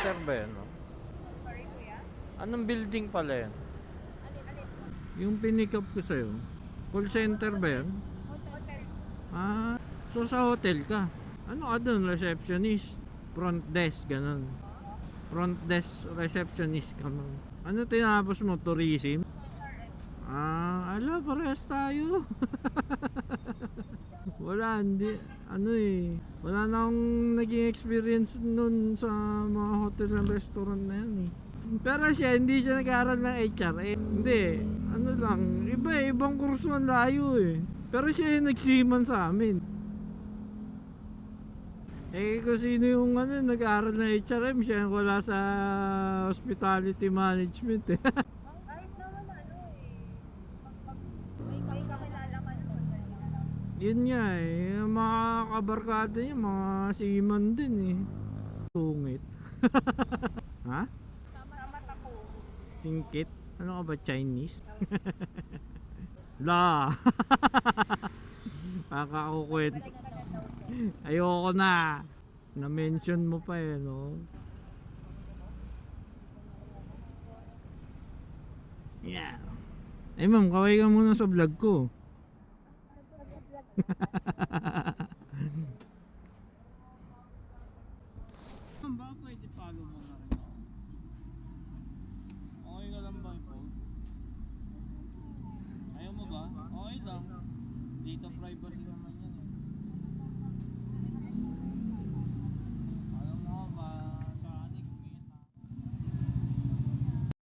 center ba yan? No? Sorry, kuya. Anong building pala yan? Alin? Yung pinick up ko sa'yo. Call center ba yan? Hotel. Ah, so sa hotel ka. Ano ka dun? Receptionist? Front desk, ganun. Front desk receptionist ka nun. Ano tinapos mo? Tourism? Ah, ala, parehas tayo. Wala, hindi. Ano eh. Wala na akong naging experience nun sa mga hotel and restaurant na yan eh. Pero siya, hindi siya nag-aaral ng HR eh. Hindi. Ano lang, iba eh, ibang kurso ang layo eh. Pero siya yung nagsiman sa amin. Eh kung sino yung ano, nag-aaral ng HRM, siya yung wala sa hospitality management eh. Kahit naman ano eh. Pag may kakilala ka naman. Yun nga eh, yung mga kabarkada niya, mga seaman din eh. Tungit. Ha? Tama ako. Singkit? Ano ka ba, Chinese? La! Kakakukwento. Balik ka na daw dyan. Ayoko na. Na-mention mo pa eh, no? Yeah. Eh ma'am, kaway ka muna sa vlog ko. Ma'am, baka pwede follow mo na rin ako. Okay ka lang ba i-post? Ayaw mo ba? Okay lang. Data privacy naman